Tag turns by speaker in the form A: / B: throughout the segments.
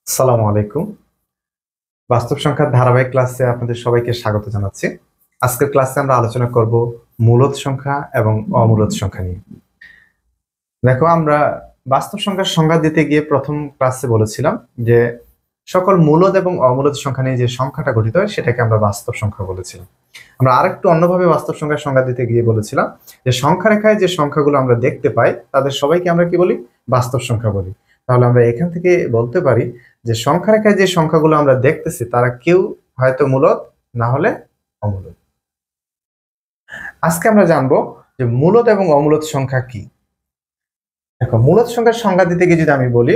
A: আসসালামু আলাইকুম। বাস্তব সংখ্যার ধারাবাহিক ক্লাসে আপনাদের সবাইকে স্বাগত জানাচ্ছি। আজকের ক্লাসে আমরা আলোচনা করব মূলদ সংখ্যা এবং অমূলদ সংখ্যা নিয়ে। দেখো, আমরা বাস্তব সংখ্যার সংজ্ঞা দিতে গিয়ে প্রথম ক্লাসে বলেছিলাম যে সকল মূলদ এবং অমূলদ সংখ্যা নিয়ে যে সংখ্যাটা গঠিত হয় সেটাকে আমরা বাস্তব সংখ্যা বলেছিলাম। আমরা আরেকটু অন্যভাবে বাস্তব সংখ্যার সংজ্ঞা দিতে গিয়ে বলেছিলাম যে সংখ্যা রেখায় যে সংখ্যাগুলো আমরা দেখতে পাই তাদের সবাইকে আমরা কি বলি? বাস্তব সংখ্যা বলি। তাহলে আমরা এখান থেকে বলতে পারি যে সংখ্যা রেখায় যে সংখ্যাগুলো আমরা দেখতেছি তারা কেউ হয়তো মূলদ, না হলে অমূলদ। আজকে আমরা জানবো যে মূলদ এবং অমূলদ সংখ্যা কি। দেখো, মূলদ সংখ্যার সংজ্ঞা দিতে গিয়ে যদি আমি বলি,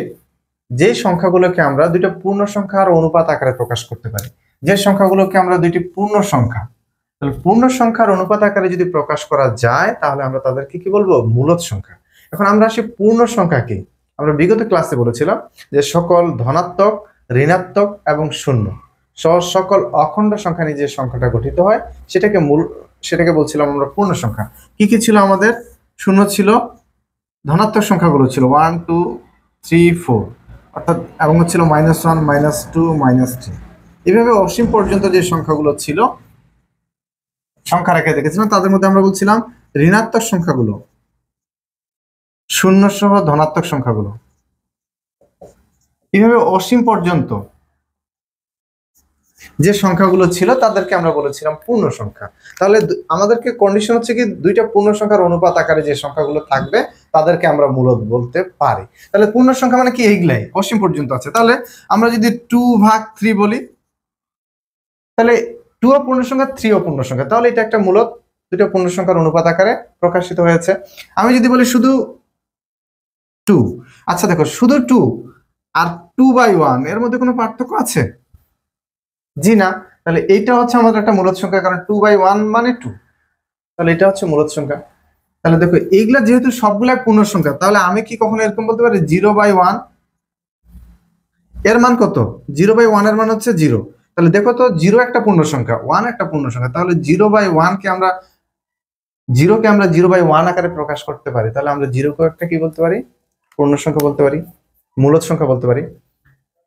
A: যে সংখ্যাগুলোকে আমরা দুইটা পূর্ণ সংখ্যার অনুপাত আকারে প্রকাশ করতে পারি, যে সংখ্যাগুলোকে আমরা দুইটি পূর্ণ সংখ্যা, তাহলে পূর্ণ সংখ্যার অনুপাত আকারে যদি প্রকাশ করা যায় তাহলে আমরা তাদেরকে কি বলবো? মূলদ সংখ্যা। এখন আমরা আসি পূর্ণ সংখ্যা কি। আমরা বিগত ক্লাসে বলেছিলাম যে সকল ধনাত্মক, ঋণাত্মক এবং শূন্য সহ সকল অখণ্ড সংখ্যা নিয়ে যে সংখ্যাটা গঠিত হয় সেটাকে বলছিলাম আমরা পূর্ণ সংখ্যা। কি কি ছিল আমাদের? শূন্য ছিল, ধনাত্মক সংখ্যাগুলো ছিল 1 2 3 4, অর্থাৎ এবং ছিল -1 -2 -3, এভাবে অসীম পর্যন্ত যে সংখ্যাগুলো ছিল সংখ্যা রেখে দেখেছিলাম তাদের মধ্যে আমরা বলছিলাম ঋণাত্মক সংখ্যাগুলো, শূন্য সহ ধনাত্মক সংখ্যাগুলো, এইভাবে অসীম পর্যন্ত যে সংখ্যাগুলো ছিল তাদেরকে আমরা বলেছিলাম পূর্ণ সংখ্যা। তাহলে আমাদেরকে কন্ডিশন হচ্ছে কি, দুইটা পূর্ণ সংখ্যার অনুপাত আকারে যে সংখ্যাগুলো থাকবে তাদেরকে আমরা মূলদ বলতে পারি। তাহলে পূর্ণ সংখ্যা মানে কি? এইগুলাই অসীম পর্যন্ত আছে। তাহলে আমরা যদি 2/3 বলি, তাহলে 2 ও পূর্ণ সংখ্যা, 3 ও পূর্ণ সংখ্যা, তাহলে এটা একটা মূলদ, দুটো পূর্ণ সংখ্যার অনুপাত আকারে প্রকাশিত হয়েছে। আমি যদি বলি শুধু 2, আচ্ছা দেখো, শুধু 2 আর 2/1 এর মধ্যে কোনো পার্থক্য আছে? জি না। তাহলে এইটা হচ্ছে আমাদের একটা মূলদ সংখ্যা, কারণ 2/1 মানে 2, তাহলে এটা হচ্ছে মূলদ সংখ্যা। তাহলে দেখো, এইগুলা যেহেতু সবগুলা পূর্ণ সংখ্যা, তাহলে আমি কি কখনো এরকম বলতে পারি 0/1 এর মান কত? 0/1 এর মান হচ্ছে 0। তাহলে দেখো তো, 0 একটা পূর্ণ সংখ্যা, 1 একটা পূর্ণ সংখ্যা, তাহলে 0/1 কে আমরা 0/1 আকারে প্রকাশ করতে পারি। তাহলে আমরা 0 কে একটা কি বলতে পারি? পূর্ণ সংখ্যা বলতে পারি, মূলদ সংখ্যা বলতে পারি।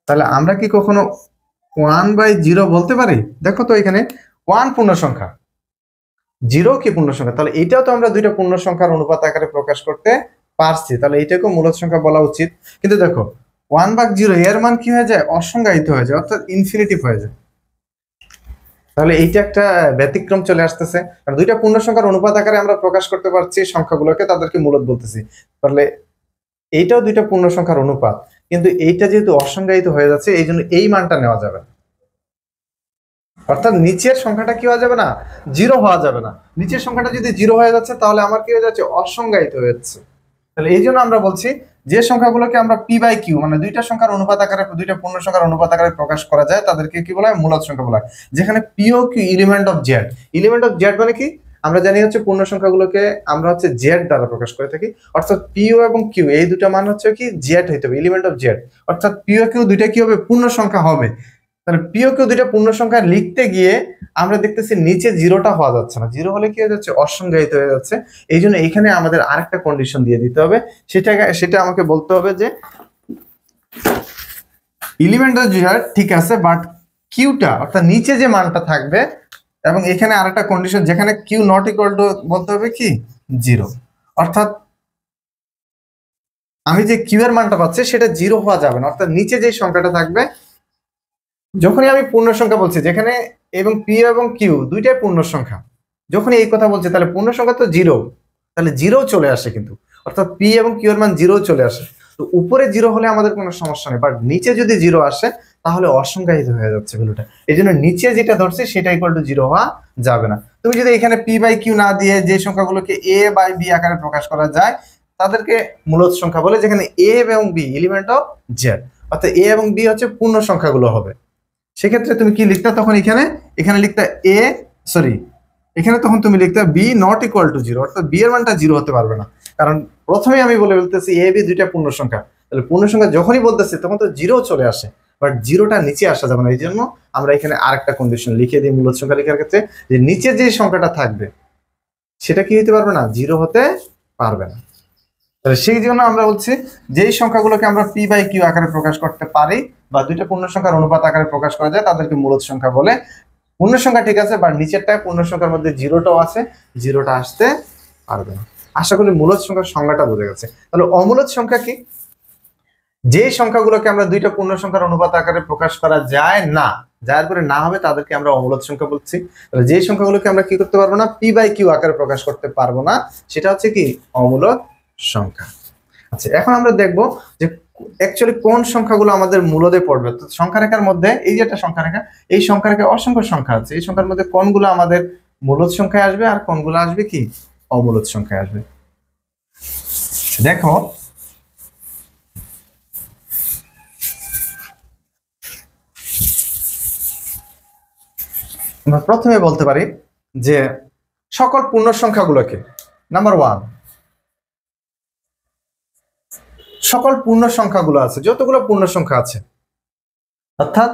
A: তাহলে আমরা কি কখনো 1/0 বলতে পারি? দেখো তো, এখানে 1 পূর্ণ সংখ্যা, 0 কি পূর্ণ সংখ্যা, তাহলে এটাও তো আমরা দুইটা পূর্ণ সংখ্যার অনুপাত আকারে প্রকাশ করতে পারছি, তাহলে এটাকেও মূলদ সংখ্যা বলা উচিত। কিন্তু দেখো, 1/0 এর মান কি হয়ে যায়? অসংজ্ঞায়িত হয়ে যায়, অর্থাৎ ইনফিনিটিভ হয়ে যায়। তাহলে এইটা একটা ব্যতিক্রম চলে আসতেছে, কারণ দুইটা পূর্ণ সংখ্যার অনুপাত আকারে আমরা প্রকাশ করতে পারছি সংখ্যাগুলোকে, তাদেরকে মূলদ বলতেছি। তাহলে এইটাও দুইটা পূর্ণ সংখ্যার অনুপাত, কিন্তু এইটা যেহেতু অসংজ্ঞায়িত হয়ে যাচ্ছে এই জন্য এই মানটা নেওয়া যাবে না। অর্থাৎ নিচের সংখ্যাটা কি হওয়া যাবে না? 0 হওয়া যাবে না। নিচের সংখ্যাটা যদি 0 হয়ে যাচ্ছে তাহলে আমার কি হয়ে যাচ্ছে? অসংজ্ঞায়িত হয়ে যাচ্ছে। তাহলে এই জন্য আমরা বলছি যে সংখ্যাগুলোকে আমরা p/q মানে দুইটা সংখ্যার অনুপাত আকারে, দুইটা পূর্ণ সংখ্যার অনুপাত আকারে প্রকাশ করা যায় তাদেরকে কি বলা হয়? মূলদ সংখ্যা বলা হয়। যেখানে p ও q element of z, element of z মানে কি? আমরা জানি হচ্ছে পূর্ণ সংখ্যাগুলোকে আমরা হচ্ছে z দ্বারা প্রকাশ করে থাকি, অর্থাৎ p ও এবং q এই দুটো মান হচ্ছে কি? z হইতে হবে, এলিমেন্ট অফ z, অর্থাৎ p ও q দুইটা কি হবে? পূর্ণ সংখ্যা হবে। তাহলে p ও q দুইটা পূর্ণ সংখ্যা লিখতে গিয়ে আমরা দেখতেছি নিচে 0টা হওয়া যাচ্ছে না, 0 হলে কি হয়ে যাচ্ছে? অসংজ্ঞায়িত হয়ে যাচ্ছে। এই জন্য এখানে আমাদের আরেকটা কন্ডিশন দিয়ে দিতে হবে, সেটা আমাকে বলতে হবে যে এলিমেন্ট অফ z ঠিক আছে, বাট কিউটা অর্থাৎ নিচে যে মানটা থাকবে, এবং এখানে আরেকটা কন্ডিশন যেখানে কিউ নট ইকুয়াল টু বলতে হবে কি? 0, অর্থাৎ আমি যে কিউ এর মানটা পাচ্ছি সেটা 0 হওয়া যাবে না, অর্থাৎ নিচে যে সংখ্যাটা থাকবে, যখনই আমি পূর্ণ সংখ্যা বলছি যেখানে এবং পি এবং কিউ দুইটাই পূর্ণ সংখ্যা, যখনই এই কথা বলছি তাহলে পূর্ণ সংখ্যা তো 0, তাহলে 0 চলে আসে, কিন্তু অর্থাৎ পি এবং কিউ এর মান 0 চলে আসে। তো উপরে 0 হলে আমাদের কোনো সমস্যা নেই, বাট নিচে যদি 0 আসে তাহলে অসংজ্ঞায়িত হয়ে যাচ্ছে ভ্যালুটা। এই জন্য নিচে যেটা ধরছি সেটা ইকুয়াল টু 0 হওয়া যাবে না। তুমি যদি এখানে p/q না দিয়ে যে সংখ্যাগুলোকে a/b আকারে প্রকাশ করা যায় তাদেরকে মূলদ সংখ্যা বলে, যেখানে a এবং b এলিমেন্ট অফ z, অর্থাৎ a এবং b হচ্ছে পূর্ণ সংখ্যাগুলো হবে। সেক্ষেত্রে তুমি কি লিখতা? তখন এখানে লিখতা এখানে তখন তুমি লিখতা বি নট ইকুয়াল টু 0, অর্থাৎ বি এর মানটা 0 হতে পারবে না, কারণ প্রথমে আমি বলে বলতেছি এ বি দুইটা পূর্ণ সংখ্যা। তাহলে পূর্ণ সংখ্যা যখনই বলতেছি তখন তো 0 চলে আসে, বাট 0টা নিচে আসা যাবে না। এই জন্য আমরা এখানে আরেকটা কন্ডিশন লিখে দিই মূলদ সংখ্যা লেখার ক্ষেত্রে, যে নিচে যে সংখ্যাটা থাকবে সেটা কি হতে পারবে না? 0 হতে পারবে না। তাহলে সেই জন্য আমরা বলছি যেই সংখ্যাগুলোকে আমরা পি বাই কিউ আকারে প্রকাশ করতে পারি বা দুইটা পূর্ণ সংখ্যার অনুপাত আকারে প্রকাশ করা যায় তাদেরকে মূলদ সংখ্যা বলে। পূর্ণ সংখ্যা ঠিক আছে, বাট নিচেরটায় পূর্ণ সংখ্যার মধ্যে জিরোটাও আছে, জিরোটা আসতে পারবে না। আশা করি মূলদ সংখ্যার সংজ্ঞাটা বোঝা গেছে। তাহলে অমূলদ সংখ্যা কি? যে সংখ্যাগুলোকে আমরা দুইটা পূর্ণ সংখ্যার অনুপাত আকারে প্রকাশ করা যায় না, যার করে না হবে তাদেরকে আমরা অমূলদ সংখ্যা বলছি। তাহলে যে সংখ্যাগুলোকে আমরা কি করতে পারবো না, পি বাই কিউ আকারে প্রকাশ করতে পারবো না, সেটা হচ্ছে কি অমূলদ সংখ্যা। আচ্ছা, এখন আমরা দেখবো যে অ্যাকচুয়ালি কোন সংখ্যাগুলো আমাদের মূলদে পড়বে। তো সংখ্যা রেখার মধ্যে এই যে একটা সংখ্যা রেখা, এই সংখ্যা রেখায় অসংখ্য সংখ্যা আছে। এই সংখ্যার মধ্যে কোনগুলো আমাদের মূলদ সংখ্যায় আসবে আর কোনগুলো আসবে কি অমূলদ সংখ্যায় আসবে। দেখো আমরা প্রথমে বলতে পারি যে সকল পূর্ণ সংখ্যাগুলোকে, নাম্বার 1, সকল পূর্ণ সংখ্যাগুলো আছে, যতগুলো পূর্ণ সংখ্যা আছে, অর্থাৎ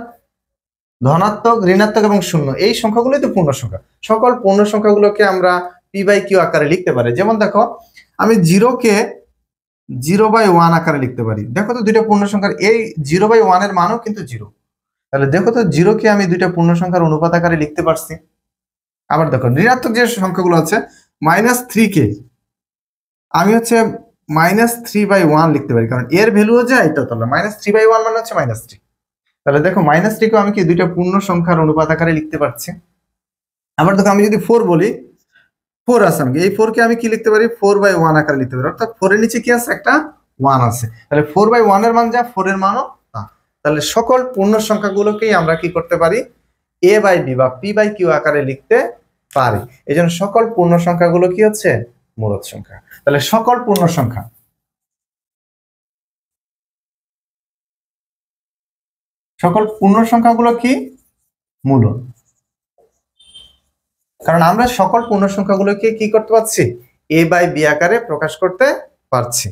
A: ধনাত্মক, ঋণাত্মক এবং শূন্য, এই সংখ্যাগুলোই তো পূর্ণ সংখ্যা। সকল পূর্ণ সংখ্যাগুলোকে আমরা পি বাই কিউ আকারে লিখতে পারি। যেমন দেখো, আমি জিরোকে 0/1 আকারে লিখতে পারি। দেখো তো দুইটা পূর্ণ সংখ্যার এই 0/1 এর মানও কিন্তু 0। তাহলে দেখো তো জিরোকে আমি দুইটা পূর্ণ সংখ্যার অনুপাত আকারে লিখতে পারছি। আবার দেখো ঋণাত্মক যে সংখ্যাগুলো আছে, -3 কে আমি হচ্ছে -3/1 লিখতে পারি, কারণ এর ভ্যালু হচ্ছে এটা। তাহলে -3/1 মানে হচ্ছে -3। তাহলে দেখো -3 কে আমি কি দুইটা পূর্ণ সংখ্যার অনুপাত আকারে লিখতে পারছি। আবার দেখো আমি যদি 4 বলি, 4 আছে, আমি এই 4 কে আমি কি লিখতে পারি 4/1 আকারে লিখতে পারি, অর্থাৎ 4 এর নিচে কি আছে একটা 1 আছে। তাহলে 4/1 এর মান যা, 4 এর মানও তা। তাহলে সকল পূর্ণ সংখ্যাগুলোকেই আমরা কি করতে পারি এ বাই বি বা পি বাই কিউ আকারে লিখতে পারি। এই জন্য সকল পূর্ণ সংখ্যাগুলো কি হচ্ছে মূলদ সংখ্যা। তাহলে সকল পূর্ণ সংখ্যা, সকল পূর্ণ সংখ্যাগুলো কি মূলদ, কারণ আমরা সকল পূর্ণ সংখ্যাগুলোকে কি করতে পারছি এ বাই বি আকারে প্রকাশ করতে পারছি।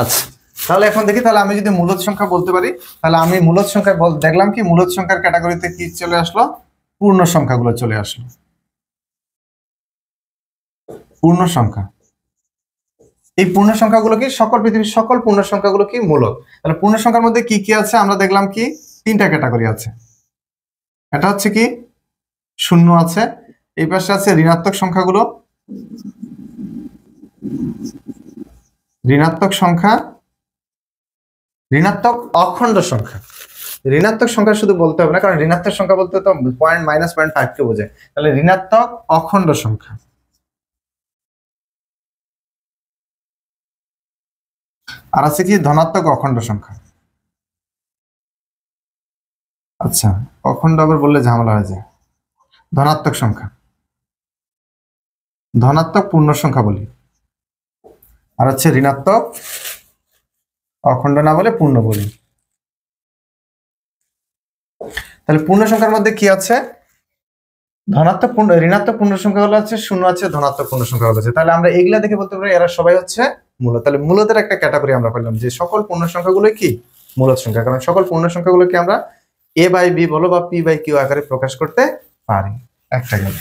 A: আচ্ছা, তাহলে এখন দেখি, তাহলে আমি যদি মূলদ সংখ্যা বলতে পারি, তাহলে আমি মূলদ সংখ্যা দেখলাম কি মূলদ সংখ্যার ক্যাটাগরিতে কি চলে আসলো, পূর্ণ সংখ্যাগুলো চলে আসলো। পূর্ণ সংখ্যা, এই পূর্ণ সংখ্যাগুলো কি সকল পৃথিবীর সকল পূর্ণ সংখ্যাগুলো কি মূলদ। তাহলে পূর্ণ সংখ্যার মধ্যে কি কি আছে আমরা দেখলাম কি 3টা ক্যাটাগরি আছে। এটা হচ্ছে কি শূন্য আছে, এই পাশে আছে ঋণাত্মক সংখ্যাগুলো, ঋণাত্মক সংখ্যা, ঋণাত্মক অখণ্ড সংখ্যা। ঋণাত্মক সংখ্যা শুধু বলতে হবে না, কারণ ঋণাত্মক সংখ্যা বলতে তো -0.5 কে বোঝায়। তাহলে ঋণাত্মক অখণ্ড সংখ্যা। আর আছে কি ধনাত্মক অখণ্ড সংখ্যা। আচ্ছা, অখণ্ড আবার বললে ঝামেলা হয়ে যায়। ধনাত্মক সংখ্যা, ধনাত্মক পূর্ণ সংখ্যা বলি। আর হচ্ছে ঋণাত্মক অখণ্ড না বলে পূর্ণ বলি। তাহলে পূর্ণ সংখ্যার মধ্যে কি আছে, ধনাত্মক পূর্ণ, ঋণাত্মক পূর্ণ সংখ্যা গুলো আছে, শূন্য আছে, ধনাত্মক পূর্ণ সংখ্যা গুলো আছে। তাহলে আমরা এগুলা দেখে বলতে পারি এরা সবাই হচ্ছে মূলদ। তাহলে মূলদের একটা ক্যাটাগরি আমরা পেলাম যে সকল পূর্ণ সংখ্যাগুলো কি মূলদ সংখ্যা, কারণ সকল পূর্ণ সংখ্যাগুলোকে আমরা এ বাই বি বলো বা পি বাই কিউ আকারে প্রকাশ করতে পারি। একটা গেল।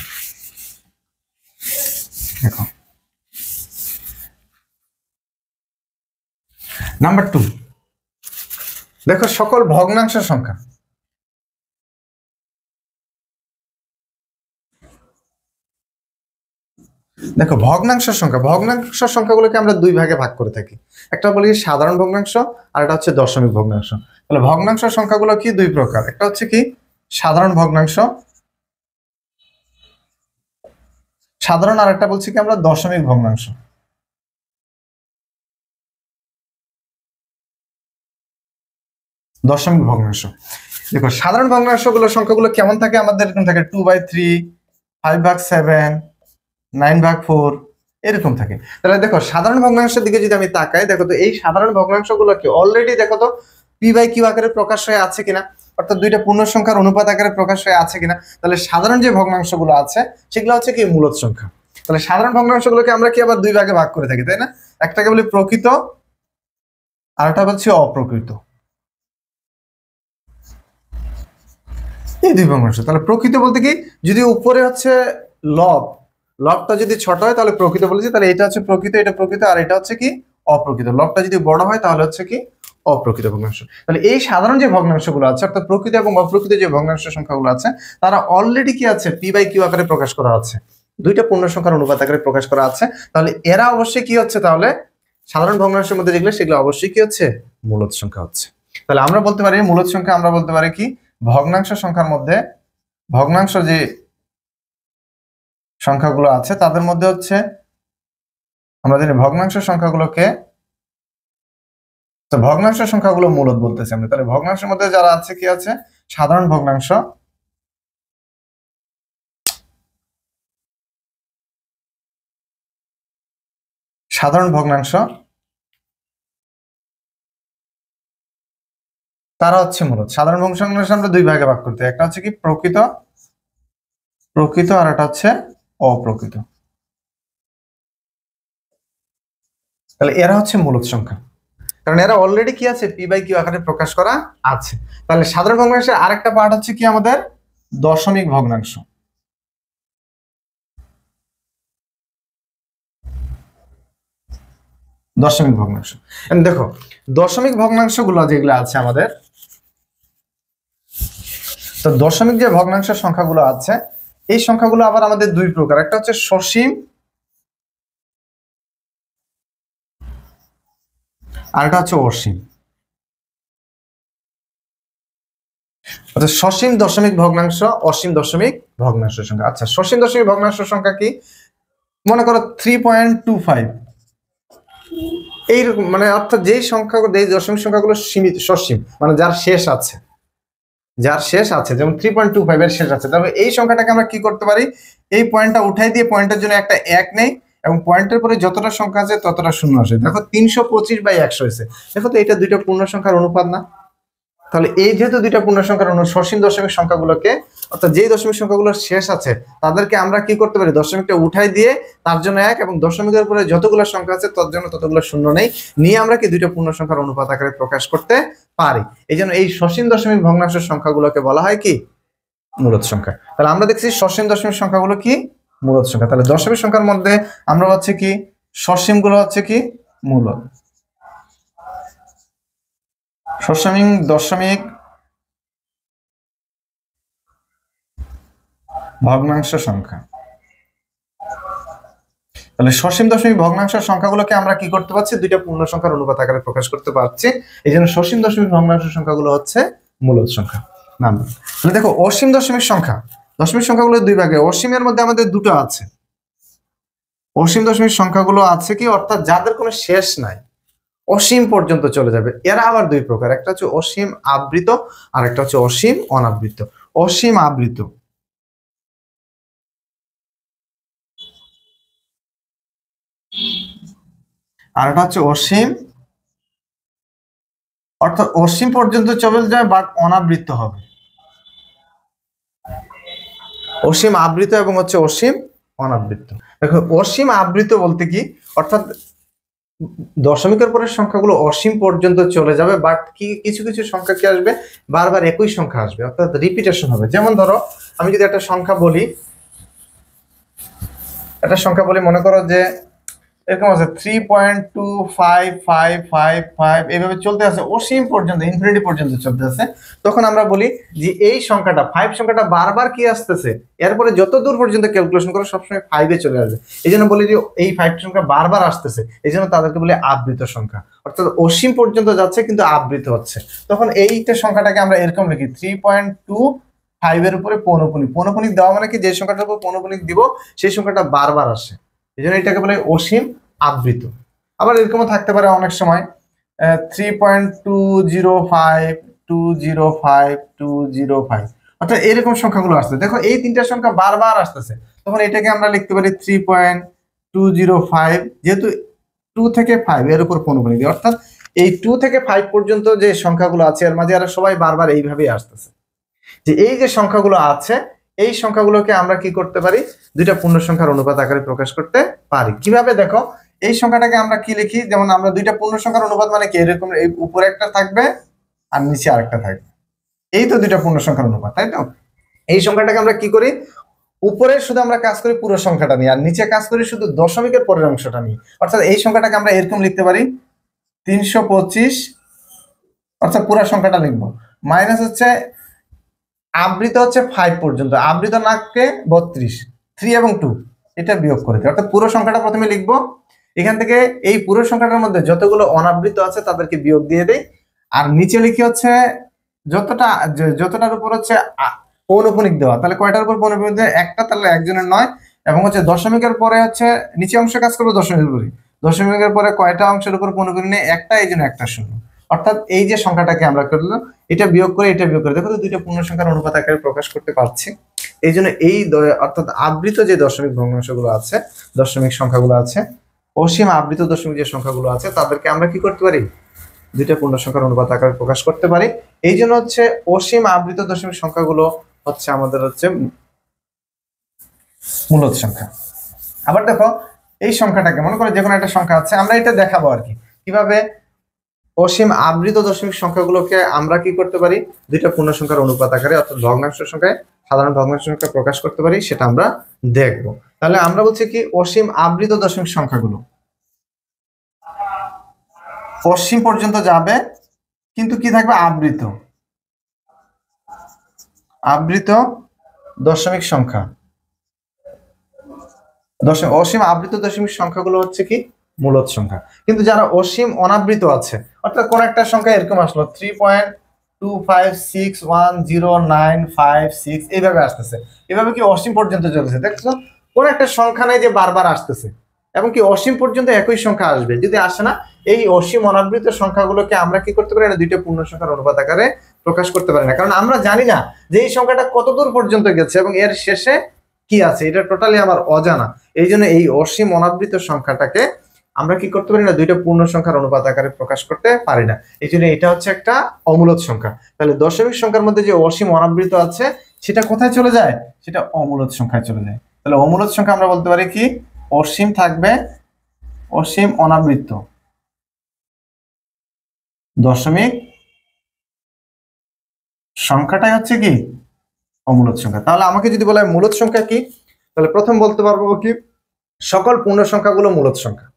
A: দেখো নাম্বার 2, দেখো সকল ভগ্নাংশ সংখ্যা। দেখো ভগ্নাংশ সংখ্যা, ভগ্নাংশ সংখ্যাগুলোকে আমরা দুই ভাগে ভাগ করে থাকি। একটা বলি সাধারণ ভগ্নাংশ, আর একটা হচ্ছে দশমিক ভগ্নাংশ। তাহলে ভগ্নাংশ সংখ্যাগুলো কি দুই প্রকার, একটা হচ্ছে কি সাধারণ ভগ্নাংশ, সাধারণ, আর একটা বলছি কি আমরা দশমিক ভগ্নাংশ। দশমিক ভগ্নাংশ, দেখো সাধারণ ভগ্নাংশ গুলো সংখ্যাগুলো কেমন থাকে আমাদের, এরকম থাকে 2/3, 5/7, 9/4, এরকম থাকে। তাহলে দেখো সাধারণ ভগ্নাংশের দিকে যদি আমি তাকাই, দেখো তো এই সাধারণ ভগ্নাংশগুলোকে অলরেডি দেখো তো পি বাই কিউ আকারে প্রকাশ হয়ে আছে কিনা, অর্থাৎ দুইটা পূর্ণ সংখ্যার অনুপাত আকারে প্রকাশ হয়ে আছে কিনা। তাহলে সাধারণ যে ভগ্নাংশগুলো আছে সেগুলো হচ্ছে কি মূলদ সংখ্যা। তাহলে সাধারণ ভগ্নাংশগুলোকে আমরা কি আবার দুই ভাগে ভাগ করে থাকি, তাই না? একটাকে বলি প্রকৃত, আর একটা হচ্ছে অপ্রকৃত। এই দুই ভগ্নাংশ। তাহলে প্রকৃত বলতে কি, যদি উপরে হচ্ছে লব লবটা যদি ছোট হয় তাহলে প্রকৃত বলেছি, তাহলে এটা হচ্ছে প্রকৃত, এটা প্রকৃত, আর এটা হচ্ছে কি অপ্রকৃত। লবটা যদি বড় হয় তাহলে হচ্ছে কি অপ্রকৃত ভগ্নাংশ। তাহলে এই সাধারণ যে ভগ্নাংশগুলো আছে অর্থাৎ প্রকৃত এবং অপ্রকৃত যে ভগ্নাংশ সংখ্যাগুলো আছে তারা অলরেডি কি আছে পি বাই কিউ আকারে প্রকাশ করা আছে, দুইটা পূর্ণ সংখ্যার অনুপাত আকারে প্রকাশ করা আছে। তাহলে এরা অবশ্যই কি হচ্ছে, তাহলে সাধারণ ভগ্নাংশের মধ্যে যেগুলো সেগুলো অবশ্যই কি হচ্ছে মূলদ সংখ্যা হচ্ছে। তাহলে আমরা বলতে পারি মূলদ সংখ্যা, আমরা বলতে পারি কি ভগ্নাংশ সংখ্যার মধ্যে ভগ্নাংশ যে সংখ্যাগুলো আছে তাদের মধ্যে হচ্ছে আমরা জানি ভগ্নাংশ সংখ্যাগুলোকে, তো ভগ্নাংশ সংখ্যাগুলো মূলদ বলতেছি আমরা। তাহলে ভগ্নাংশের মধ্যে যারা আছে কি আছে সাধারণ ভগ্নাংশ, সাধারণ ভগ্নাংশ তারা হচ্ছে মূলদ। সাধারণ ভগ্নাংশ আমরা দুই ভাগে ভাগ করতে, একটা হচ্ছে কি প্রকৃত প্রকৃত আর একটা হচ্ছে অপ্রকৃত। তাহলে এরা হচ্ছে মূলদ সংখ্যা, কারণ এরা অলরেডি কি আছে পি বাই কিউ আকারে প্রকাশ করা আছে। তাহলে সাধারণ ভগ্নাংশের আরেকটা পার্ট হচ্ছে কি আমাদের দশমিক ভগ্নাংশ। দশমিক ভগ্নাংশ দেখো, দশমিক ভগ্নাংশ গুলো যেগুলো আছে আমাদের, তো দশমিক যে ভগ্নাংশ সংখ্যাগুলো আছে এই সংখ্যাগুলো আবার আমাদের দুই প্রকার, একটা হচ্ছে সসীম আর একটা হচ্ছে অসীম। অর্থাৎ সসীম দশমিক ভগ্নাংশ, অসীম দশমিক ভগ্নাংশ সংখ্যা। আচ্ছা, সসীম দশমিক ভগ্নাংশ সংখ্যা কি, মনে করো 3.25 এইরকম, মানে অর্থাৎ যেই সংখ্যাগুলো এই দশমিক সংখ্যাগুলো সীমিত সসীম, মানে যার শেষ আছে, যার শেষ আছে, যেমন 3.25 এর শেষ আছে, তবে এই সংখ্যাটাকে আমরা কি করতে পারি, এই পয়েন্টটা উঠাই দিয়ে পয়েন্টের জন্য একটা এক নেই এবং পয়েন্টের পরে যতটা সংখ্যা আছে ততটা শূন্য আসে। দেখো 325/100 হয়েছে, দেখো তো এটা দুইটা পূর্ণ সংখ্যার অনুপাত না। তাহলে এই যেহেতু দুইটা পূর্ণ সংখ্যার সসীম দশমিক সংখ্যাগুলোকে, অর্থাৎ যেই দশমিক সংখ্যাগুলোর শেষ আছে তাদেরকে আমরা কি করতে পারি, দশমিকটা উঠাই দিয়ে তার জন্য এক এবং দশমিকের উপরে যতগুলো সংখ্যা আছে তার জন্য ততগুলো শূন্য নেই নিয়ে আমরা কি দুইটা পূর্ণ সংখ্যার অনুপাত আকারে প্রকাশ করতে পারি। এই জন্য এই সসীম দশমিক ভগ্নাংশের সংখ্যাগুলোকে বলা হয় কি মূলদ সংখ্যা। তাহলে আমরা দেখছি সসীম দশমিক সংখ্যাগুলো কি মূলদ সংখ্যা। তাহলে দশমিক সংখ্যার মধ্যে আমরা হচ্ছে কি সসীম গুলো হচ্ছে কি মূলদ, সসীম দশমিক ভগ্নাংশ সংখ্যা। তাহলে সসীম দশমিক ভগ্নাংশ সংখ্যাগুলোকে আমরা কি করতে পারছি, দুইটা পূর্ণ সংখ্যার অনুপাত আকারে প্রকাশ করতে পারছি। এই জন্য সসীম দশমিক ভগ্নাংশ সংখ্যাগুলো হচ্ছে মূলদ সংখ্যা নাম্বার। তাহলে দেখো অসীম দশমিক সংখ্যা, দশমিক সংখ্যাগুলো দুই ভাগে, অসীমের মধ্যে আমাদের দুটো আছে। অসীম দশমিক সংখ্যাগুলো আছে কি, অর্থাৎ যাদের কোনো শেষ নাই, অসীম পর্যন্ত চলে যাবে। এরা আবার দুই প্রকার, একটা হচ্ছে অসীম আবৃত আর একটা হচ্ছে অসীম অনাবৃত। অসীম আবৃত আর এটা হচ্ছে অসীম, অর্থাৎ অসীম পর্যন্ত চলে যায় বাট অনাবৃত হবে। অসীম আবৃত এবং হচ্ছে অসীম অনাবৃত। দেখো অসীম আবৃত বলতে কি, অর্থাৎ দশমিকের পরের সংখ্যাগুলো অসীম পর্যন্ত চলে যাবে বাট কি কিছু কিছু সংখ্যা কি আসবে, বারবার একই সংখ্যা আসবে, অর্থাৎ রিপিটেশন হবে। যেমন ধরো আমি যদি একটা সংখ্যা বলি, একটা সংখ্যা বলি, মনে করো যে এরকম আছে 3.25555 এইভাবে চলতে আছে অসীম পর্যন্ত, ইনফিনিটি পর্যন্ত চলতে আছে। তখন আমরা বলি যে এই সংখ্যাটা 5 সংখ্যাটা বারবার কি আসতেছে, এরপরে যত দূর পর্যন্ত ক্যালকুলেশন করো সবসময় 5-এ চলে আসবে। এই জন্য বলি যে এই 5 সংখ্যা বারবার আসতেছে, এই জন্য তাদেরকে বলে আবৃত সংখ্যা, অর্থাৎ অসীম পর্যন্ত যাচ্ছে কিন্তু আবৃত হচ্ছে। তখন এইটা সংখ্যাটাকে আমরা এরকম লিখি 3.25 এর উপরে পৌনপুনিক। পৌনপুনিক দেওয়া মানে কি, যে সংখ্যাটার উপর পৌনপুনিক দিব সেই সংখ্যাটা বারবার আসে, এই জন্য এটাকে বলে অসীম আবৃত। আবার এরকমও থাকতে পারে অনেক সময় 3.205 অর্থাৎ এরকম সংখ্যাগুলো আসছে। দেখো এই তিনটা সংখ্যা বারবার আসতেছে, তখন এটাকে আমরা লিখতে পারি 3.205, যেহেতু 2 থেকে 5 এর উপর পৌনপুনিক, অর্থাৎ এই 2 থেকে 5 পর্যন্ত যে সংখ্যাগুলো আছে এর মাঝে এরা সবাই বারবার এইভাবেই আসতেছে। যে এই যে সংখ্যাগুলো আছে এই সংখ্যাগুলোকে আমরা কি করতে পারি, দুইটা পূর্ণ সংখ্যার অনুপাত আকারে প্রকাশ করতে পারি। কিভাবে, দেখো এই সংখ্যাটাকে আমরা কি লিখি, যেমন আমরা দুইটা পূর্ণ সংখ্যার অনুপাত মানে কি, এরকম এই উপরে একটা থাকবে আর নিচে আরেকটা থাকবে, এই তো দুইটা পূর্ণ সংখ্যার অনুপাত, তাই তো। এই সংখ্যাটাকে আমরা কি করি, উপরে শুধু আমরা কাজ করি পুরো সংখ্যাটা নিয়ে, আর নিচে কাজ করি শুধু দশমিকের পরের অংশটা নিয়ে। অর্থাৎ এই সংখ্যাটাকে আমরা এরকম লিখতে পারি 325, অর্থাৎ পুরো সংখ্যাটা লিখবো, মাইনাস হচ্ছে আবৃত হচ্ছে 5 পর্যন্ত, আবৃত নাককে 32, 3 এবং 2 এটা বিয়োগ করে দিই। অর্থাৎ পুরো সংখ্যাটা প্রথমে লিখবো, এখান থেকে এই পুরো সংখ্যাটার মধ্যে যতগুলো অনাবৃত আছে তাদেরকে বিয়োগ দিয়ে দেই, আর নিচে লিখি হচ্ছে যতটার উপর হচ্ছে পৌনঃপুনিক দেওয়া, তাহলে কয়টার উপর পৌনঃপুনিক দেওয়া? একটা, তাহলে একজনের 9, এবং হচ্ছে দশমিকের পরে হচ্ছে নিচে অংশ কাজ করবো দশমিকের উপরে, দশমিকের পরে কয়টা অংশের উপর পৌনঃপুনিক নেই? একটা, এই জন্য একটা শূন্য। অর্থাৎ এই যে সংখ্যাটাকে আমরা করলাম, এটা বিয়োগ করে এটা বিয়োগ করে, দেখো তো দুইটা পূর্ণ সংখ্যার অনুপাত আকারে প্রকাশ করতে পারছি। এই জন্য এই অর্থাৎ আবৃত যে দশমিক ভগ্নাংশগুলো আছে, দশমিক সংখ্যাগুলো আছে, অসীম আবৃত দশমিক যে সংখ্যাগুলো আছে, তাদেরকে আমরা কি করতে পারি? দুইটা পূর্ণ সংখ্যার অনুপাত আকারে প্রকাশ করতে পারি। এই জন্য হচ্ছে অসীম আবৃত দশমিক সংখ্যাগুলো হচ্ছে আমাদের হচ্ছে মূলদ সংখ্যা। আবার দেখো এই সংখ্যাটাকে মনে করে যে কোনো একটা সংখ্যা আছে, আমরা এটা দেখাবো আর কি কিভাবে অসীম আবৃত দশমিক সংখ্যাগুলোকে আমরা কি করতে পারি? দুইটা পূর্ণ সংখ্যার অনুপাত আকারে অর্থাৎ ভগ্নাংশ সংখ্যায় সাধারণ ভগ্নাংশ সংখ্যা প্রকাশ করতে পারি, সেটা আমরা দেখবো। তাহলে আমরা বলছি কি অসীম আবৃত দশমিক সংখ্যাগুলো অসীম পর্যন্ত যাবে, কিন্তু কি থাকবে? আবৃত, আবৃত দশমিক সংখ্যা, অসীম আবৃত দশমিক সংখ্যাগুলো হচ্ছে কি মূলদ সংখ্যা। কিন্তু যারা অসীম অনাবৃত আছে, অর্থাৎ কোন একটা সংখ্যা এরকম আসলো 3.256109556 এইভাবে আসতেছে, এভাবে কি অসীম পর্যন্ত চলছে, দেখছো? কোন একটা সংখ্যা নেই যে বারবার আসতেছে, এবং কি অসীম পর্যন্ত একই সংখ্যা আসবে। যদি আসে না, এই অসীম অনাবৃত সংখ্যাগুলোকে আমরা কি করতে পারি না? দুইটা পূর্ণ সংখ্যার অনুপাত আকারে প্রকাশ করতে পারি না, কারণ আমরা জানি না যে এই সংখ্যাটা কতদূর পর্যন্ত গেছে এবং এর শেষে কি আছে, এটা টোটালি আমার অজানা। এই জন্য এই অসীম অনাবৃত সংখ্যাটাকে আমরা কি করতে পারি না? দুইটা পূর্ণ সংখ্যার অনুপাত আকারে প্রকাশ করতে পারি না। এই জন্য এটা হচ্ছে একটা অমূলদ সংখ্যা। তাহলে দশমিক সংখ্যার মধ্যে যে অসীম অনাবৃত আছে, সেটা কোথায় চলে যায়? সেটা অমূলদ সংখ্যায় চলে যায়। তাহলে অমূলদ সংখ্যা আমরা বলতে পারি কি অসীম থাকবে, অসীম অনাবৃত দশমিক সংখ্যাটাই হচ্ছে কি অমূলদ সংখ্যা। তাহলে আমাকে যদি বলা হয় মূলদ সংখ্যা কি, তাহলে প্রথম বলতে পারবো কি সকল পূর্ণ সংখ্যাগুলো মূলদ সংখ্যা।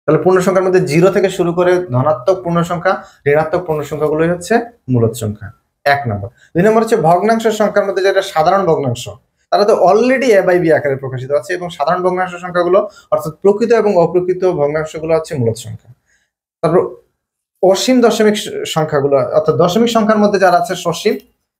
A: তাহলে পূর্ণ সংখ্যার মধ্যে 0 থেকে শুরু করে ধনাত্মক পূর্ণ সংখ্যা, ঋণাত্মক পূর্ণ সংখ্যাগুলোই হচ্ছে মূলদ সংখ্যা, 1 নম্বর। 2 নম্বর হচ্ছে ভগ্নাংশ সংখ্যার মধ্যে যেটা সাধারণ ভগ্নাংশ, তারা তো অলরেডি a বাই b আকারে প্রকাশিত আছে, এবং সাধারণ ভগ্নাংশ সংখ্যাগুলো অর্থাৎ প্রকৃত এবং অপ্রকৃত ভগ্নাংশগুলো হচ্ছে মূলদ সংখ্যা। তারপর অসীম দশমিক সংখ্যাগুলো অর্থাৎ দশমিক সংখ্যার মধ্যে যারা আছে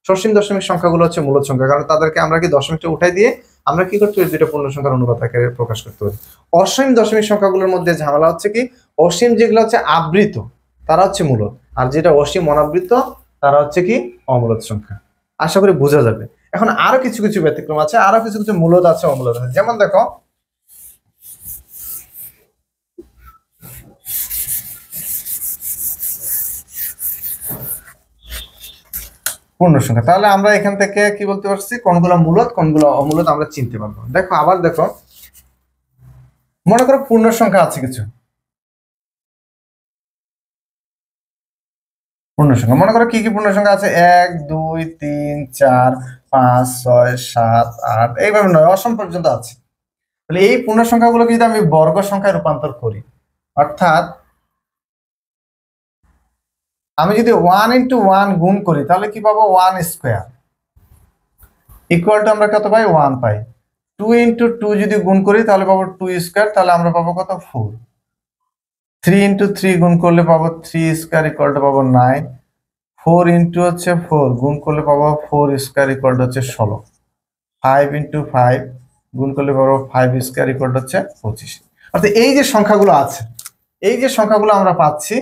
A: সসীম দশমিক সংখ্যাগুলো হচ্ছে মূলদ সংখ্যা, কারণ তাদেরকে আমরা কি দশমিকটা উঠাই দিয়ে আমরা কি করতে পারি? দুইটা পূর্ণ সংখ্যার অনুপাত আকারে প্রকাশ করতে পারি। অসীম দশমিক সংখ্যাগুলোর মধ্যে ঝামেলা হচ্ছে কি অসীম যেগুলো হচ্ছে আবৃত তারা হচ্ছে মূলদ, আর যেটা অসীম অনাবৃত তারা হচ্ছে কি অমূলদ সংখ্যা। আশা করি বোঝা যাবে। এখন আরো কিছু কিছু ব্যতিক্রম আছে, আরো কিছু কিছু মূলদ আছে, অমূলদ আছে। যেমন দেখো পূর্ণ সংখ্যা, তাহলে আমরা এখান থেকে কি বলতে পারছি কোনগুলো মূলদ কোনগুলো অমূলদ আমরা চিনতে পারবো। দেখো আবার দেখো, মনে করো পূর্ণ সংখ্যা আছে কিছু, পূর্ণ সংখ্যা মনে করো কি কি পূর্ণ সংখ্যা আছে? 1 2 3 4 5 6 7 8 এইভাবে 9 অসম পর্যন্ত আছে। তাহলে এই পূর্ণ সংখ্যাগুলোকে যদি আমি বর্গ সংখ্যায় রূপান্তর করি, অর্থাৎ আমি যদি 1 into 1 গুণ করি, তাহলে কি পাবো? 1 স্কোয়ার ইকুয়াল টু আমরা কত পাই? 1 পাই। 2 into 2 যদি গুণ করি তাহলে পাবো 2 স্কোয়ার, তাহলে আমরা পাবো কত? 4। 3 into 3 গুণ করলে পাবো 3 স্কোয়ার ইকুয়াল টু পাবো 9। 4 into হচ্ছে 4 গুণ করলে পাবো 4 স্কোয়ার ইকুয়াল টু হচ্ছে 16। 5 into 5 গুণ করলে পাবো 5 স্কোয়ার ইকুয়াল টু হচ্ছে 25। অর্থাৎ এই যে সংখ্যাগুলো আছে, এই যে সংখ্যাগুলো আমরা পাচ্ছি,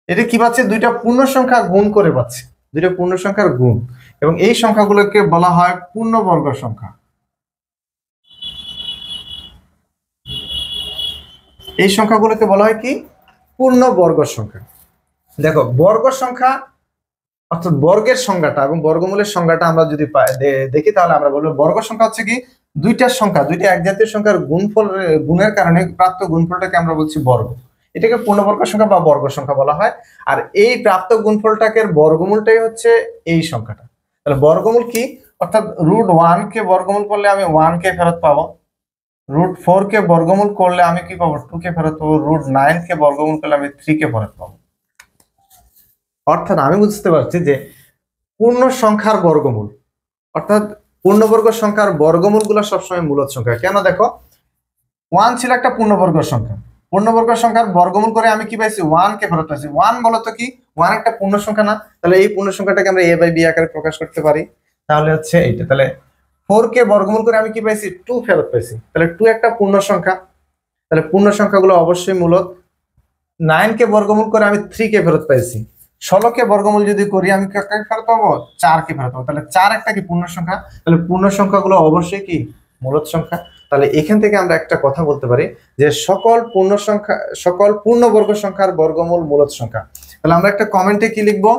A: এটা কি পাচ্ছি? দুইটা পূর্ণ সংখ্যা গুণ করে পাচ্ছি, দুইটা পূর্ণ সংখ্যার গুণ, এবং এই সংখ্যাগুলোকে বলা হয় পূর্ণবর্গ সংখ্যা। এই সংখ্যাগুলোকে বলা হয় কি? পূর্ণবর্গ সংখ্যা। দেখো বর্গ সংখ্যা অর্থাৎ বর্গের সংজ্ঞাটা এবং বর্গমূলের সংজ্ঞাটা আমরা যদি দেখি, তাহলে আমরা বলবো বর্গ সংখ্যা হচ্ছে কি দুইটা সংখ্যা, দুইটা একজাতীয় সংখ্যার গুণের কারণে প্রাপ্ত গুণফলটাকে আমরা বলছি বর্গ। এটাকে পূর্ণবর্গ সংখ্যা বা বর্গ সংখ্যা বলা হয়। আর এই প্রাপ্ত গুণফলটাকে বর্গমূলটাই হচ্ছে এই সংখ্যাটা। তাহলে বর্গমূল কি? অর্থাৎ √1 কে বর্গমূল করলে আমি 1 কে ফেরত পাবো, √4 কে বর্গমূল করলে আমি কি পাবো, 2 কে ফেরত পাবো, √9 কে বর্গমূল করলে আমি 3 কে ফেরত পাবো। অর্থাৎ আমি বুঝতে পারছি যে পূর্ণ সংখ্যার বর্গমূল, অর্থাৎ পূর্ণবর্গ সংখ্যার বর্গমূল গুলো সবসময় মূলদ সংখ্যা। কেন, দেখো 1 ছিল একটা পূর্ণবর্গ সংখ্যা, পূর্ণবর্গ সংখ্যার বর্গমূল করে আমি কি পাইছি, 1 কে ফেরত পাইছি। 1 বলতো কি, 1 একটা পূর্ণ সংখ্যা না? তাহলে এই পূর্ণ সংখ্যাটাকে আমরা a/b আকারে প্রকাশ করতে পারি। তাহলে হচ্ছে এইটা, তাহলে 4 কে বর্গমূল করে আমি কি পাইছি, 2 ফেরত পাইছি। তাহলে 2 একটা পূর্ণ সংখ্যা, তাহলে পূর্ণ সংখ্যাগুলো অবশ্যই মূলদ। 9 কে বর্গমূল করে আমি 3 কে ফেরত পাইছি। 16 কে বর্গমূল যদি করি আমি কাকে ফেরত পাবো, 4 কে ফেরত পাবো। তাহলে 4 একটা কি পূর্ণ সংখ্যা, তাহলে পূর্ণ সংখ্যাগুলো অবশ্যই কি মূলদ সংখ্যা। তাহলে এখান থেকে আমরা একটা কথা বলতে পারি যে সকল পূর্ণবর্গ সংখ্যার বর্গমূল মূলদ সংখ্যা। তাহলে আমরা একটা কমেন্টে কি লিখবো,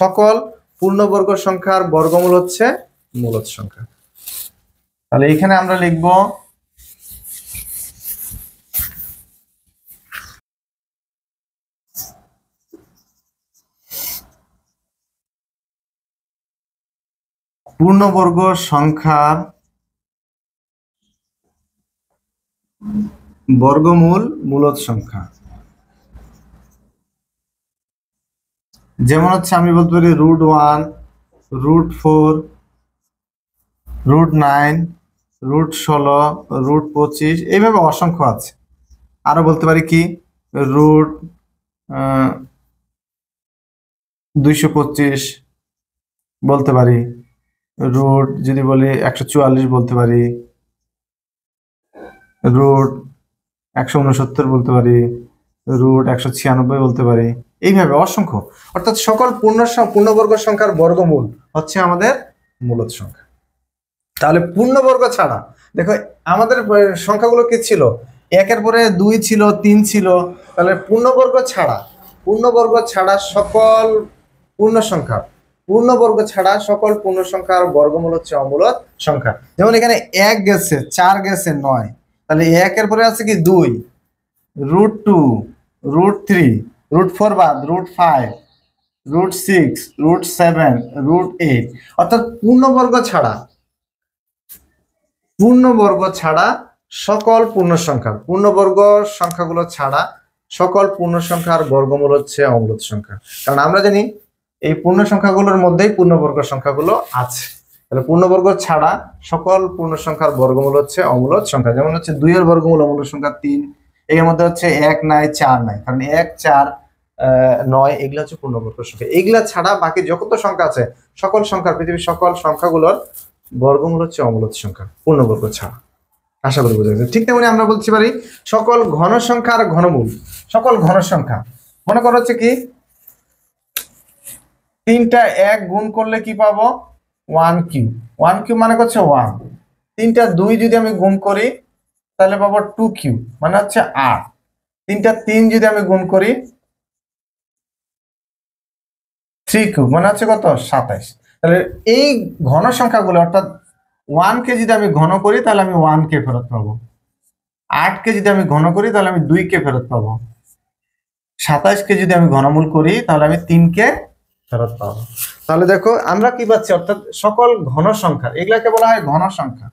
A: সকল পূর্ণবর্গ সংখ্যার বর্গমূল হচ্ছে মূলদ সংখ্যা। তাহলে এখানে আমরা লিখবো পূর্ণবর্গ সংখ্যার বর্গমূল মূলদ সংখ্যা। যেমন হচ্ছে আমি বলতে পারি √1, √4, √9, √16, √25, এইভাবে অসংখ্য আছে। আরো বলতে পারি কি √225 বলতে পারি, যদি বলি 144 বলতে পারি, √169 বলতে পারি, √196 বলতে পারি, এইভাবে অসংখ্য। অর্থাৎ সকল পূর্ণবর্গ সংখ্যার বর্গমূল হচ্ছে আমাদের মূলদ সংখ্যা। তাহলে পূর্ণবর্গ ছাড়া দেখো আমাদের সংখ্যাগুলো কি ছিল, 1-এর পরে 2 ছিল, 3 ছিল। তাহলে পূর্ণবর্গ ছাড়া সকল পূর্ণবর্গ ছাড়া সকল পূর্ণ সংখ্যার বর্গমূল হচ্ছে অমূলদ সংখ্যা। যেমন এখানে 1 গেছে, 4 গেছে, 9, তাহলে 1-এর পরে আছে কি 2, √2, √3, √4 বাদ, √5, √6, √7, √8। অর্থাৎ পূর্ণবর্গ ছাড়া সকল পূর্ণবর্গ সংখ্যাগুলো ছাড়া সকল পূর্ণ সংখ্যার বর্গমূল হচ্ছে অমূলদ সংখ্যা। কারণ আমরা জানি এই পূর্ণ সংখ্যাগুলোর মধ্যেই পূর্ণবর্গ সংখ্যাগুলো আছে। তাহলে পূর্ণবর্গ ছাড়া সকল পূর্ণ সংখ্যার বর্গমূল হচ্ছে অমূলদ সংখ্যা। যেমন হচ্ছে 2 এর বর্গমূল অমূলদ সংখ্যা 3, এর মধ্যে হচ্ছে 1 নাই, 4 নাই, কারণ 1, 4, 9 এগুলো হচ্ছে পূর্ণবর্গ সংখ্যা। এগুলা ছাড়া বাকি যত সংখ্যা আছে পৃথিবীর সকল সংখ্যাগুলোর বর্গমূল হচ্ছে অমূলদ সংখ্যা, পূর্ণবর্গ ছাড়া। আশা করি বোঝা গেছে। ঠিক তেমনি আমরা বলতে পারি সকল ঘন সংখ্যার ঘনমূল। সকল ঘন সংখ্যা মনে করো হচ্ছে কি 3টা 1 গুণ করলে কি পাবো, 1 কিউব। 1 কিউব মানে হচ্ছে 1। 3টা 2 যদি আমি গুণ করি তাহলে পাবো 2 কিউব মানে হচ্ছে 8। 3টা 3 যদি আমি গুণ করি 3 কিউব মানে হচ্ছে কত, 27। তাহলে এই ঘন সংখ্যাগুলো অর্থাৎ 1 কে যদি আমি ঘন করি তাহলে আমি 1 কে ফেরত পাবো, 8 কে যদি আমি ঘন করি তাহলে আমি 2 কে ফেরত পাবো, 27 কে যদি আমি ঘনমূল করি তাহলে আমি 3 কে ফেরত পাবো। তাহলে দেখো আমরা কি পাচ্ছি, অর্থাৎ সকল ঘন সংখ্যা, এগুলাকে বলা হয় ঘন সংখ্যা।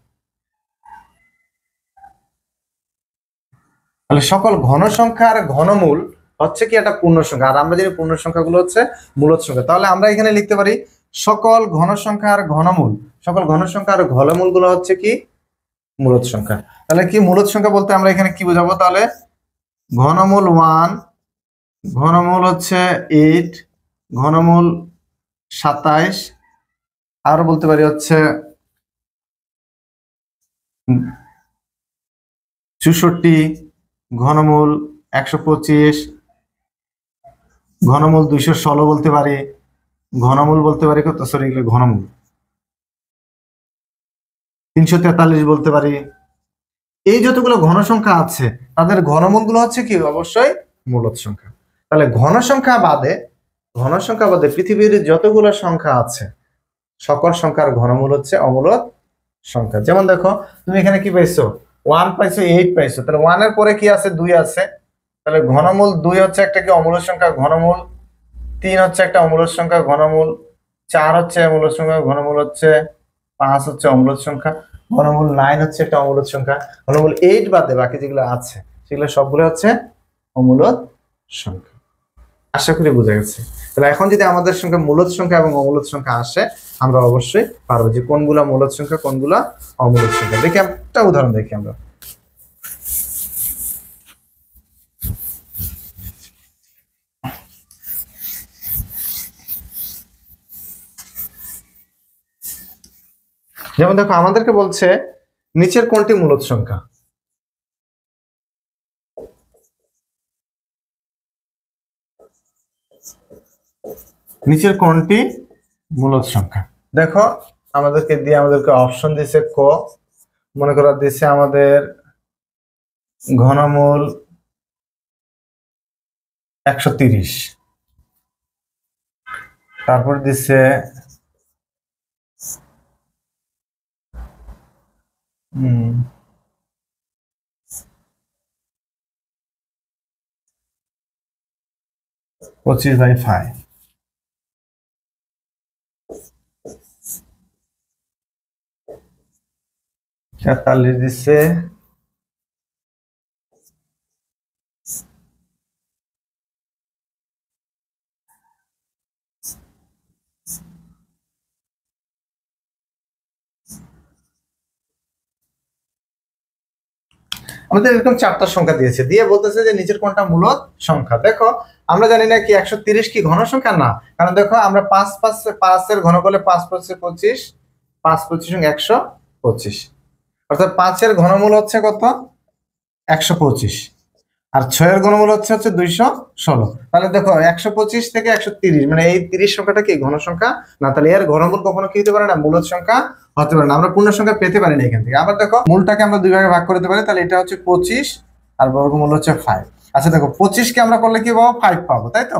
A: তাহলে সকল ঘন সংখ্যার ঘনমূল হচ্ছে কি একটা পূর্ণ সংখ্যা, আর আমরা জানি পূর্ণ সংখ্যাগুলো হচ্ছে মূলদ সংখ্যা। তাহলে আমরা এখানে লিখতে পারি সকল ঘন সংখ্যার ঘনমূল, সকল ঘন সংখ্যার ঘনমূল গুলো হচ্ছে কি মূলদ সংখ্যা। তাহলে কি মূলদ সংখ্যা বলতে আমরা এখানে কি বোঝাবো, তাহলে ঘনমূল 1, ঘনমূল হচ্ছে 8, ঘনমূল 27, আর বলতে পারি হচ্ছে 64, ঘনমূল 125, ঘনমূল 216 বলতে পারি, ঘনমূল বলতে পারি কত, সরি ঘনমূল 343 বলতে পারি। এই যতগুলো ঘন সংখ্যা আছে তাদের ঘনমূল গুলো হচ্ছে কি অবশ্যই মূলদ সংখ্যা। তাহলে ঘন সংখ্যা বাদে পৃথিবীর যতগুলো সংখ্যা আছে সকল সংখ্যার ঘনমূল হচ্ছে অমূলদ সংখ্যা। যেমন দেখো তুমি এখানে কি পাইছো, 1 পাইছো, 8 পাইছো, তাহলে 1 এর পরে কি আছে, 2 আছে। তাহলে ঘনমূল 2 হচ্ছে একটা কি অমূলদ সংখ্যা, ঘনমূল 3 হচ্ছে একটা অমূলদ সংখ্যা, ঘনমূল 4 হচ্ছে মূলদ সংখ্যা, ঘনমূল হচ্ছে 5 হচ্ছে অমূলদ সংখ্যা, ঘনমূল 9 হচ্ছে একটা অমূলদ সংখ্যা, ঘনমূল 8 বাদে বাকি যেগুলো আছে সেগুলো সবগুলো হচ্ছে অমূলদ সংখ্যা। আশা করি বোঝা গেছে। তাহলে এখন যদি আমাদের সঙ্গে মূলদ সংখ্যা এবং অমূলদ সংখ্যা আসে, আমরা অবশ্যই পারবো যে কোনগুলা মূলদ সংখ্যা কোনগুলা অমূলদ সংখ্যা। দেখি একটা উদাহরণ দেখি আমরা। যেমন দেখো আমাদেরকে বলছে নিচের কোনটি মূলদ সংখ্যা। নিচের কোনটি মূলদ সংখ্যা। দেখো আমাদেরকে দিয়ে আমাদেরকে অপশন দিছে ক, মনে করা দিছে আমাদের ঘনমূল 130, তারপর দিছে 25/5, তেতাল্লিশ দিচ্ছে, আমাদের এরকম 4টা সংখ্যা দিয়েছে, দিয়ে বলতেছে যে নিচের কোনটা মূলদ সংখ্যা। দেখো আমরা জানি না কি 130 কি ঘন সংখ্যা না, কারণ দেখো আমরা 5 এর ঘন করলে 5 5 25, 5 25 125, অর্থাৎ 5 এর ঘনমূল হচ্ছে কত 125, আর 6 এর ঘনমূল হচ্ছে 216। তাহলে দেখো 125 থেকে 130 মানে এই 30 সংখ্যাটা কি ঘন সংখ্যা না, তাহলে এর ঘনমূল কখনো কি হতে পারে না, মূলদ সংখ্যা হতে পারে না। আমরা পূর্ণ সংখ্যা পেতে পারি না এখান থেকে। আবার দেখো মূলটাকে আমরা দুই ভাগে ভাগ করতে পারি, তাহলে এটা হচ্ছে 25 আর বর্গমূল হচ্ছে 5। আচ্ছা দেখো 25 কে আমরা করলে কি পাবো 5 পাবো, তাই তো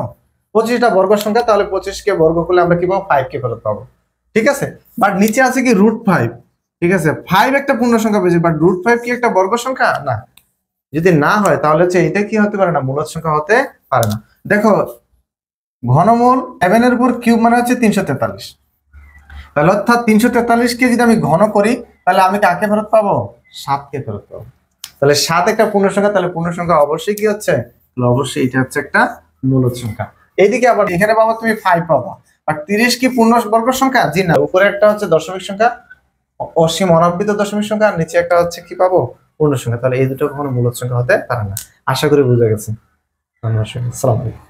A: 25টা বর্গ সংখ্যা, তাহলে 25 কে বর্গ করলে আমরা কি পাবো 5 কে ফেরত পাবো। ঠিক আছে, বাট নিচে আছে কি √5। ঠিক আছে, 5 একটা পূর্ণ সংখ্যা পেয়েছি, বাট √5 কি একটা বর্গ সংখ্যা না। যদি না হয় তাহলে হচ্ছে এটা কি হতে পারে না, মূলদ সংখ্যা হতে পারে না। দেখো ঘনমূল 7 এর উপর কিউব মানে হচ্ছে 343, তাহলে অর্থাৎ 343 কে যদি আমি ঘন করি তাহলে আমি কাকে ফেরত পাবো 7 কে ফেরত পাবো। তাহলে 7 একটা পূর্ণ সংখ্যা, তাহলে পূর্ণ সংখ্যা অবশ্যই কি হচ্ছে, অবশ্যই এটা হচ্ছে একটা মূলদ সংখ্যা। এইদিকে আবার এখানে পাবো তুমি 5 পাবা, আর 30 কি পূর্ণ বর্গ সংখ্যা, জি না। উপরে একটা হচ্ছে দশমিক সংখ্যা, অসীম অনাবৃত দশমিক সংখ্যা, আর নিচে একটা হচ্ছে কি পাবো পূর্ণ সংখ্যা। তাহলে এই দুটো কখনো মূলদ সংখ্যা হতে পারে না। আশা করি বুঝা গেছে। আসসালামু আলাইকুম।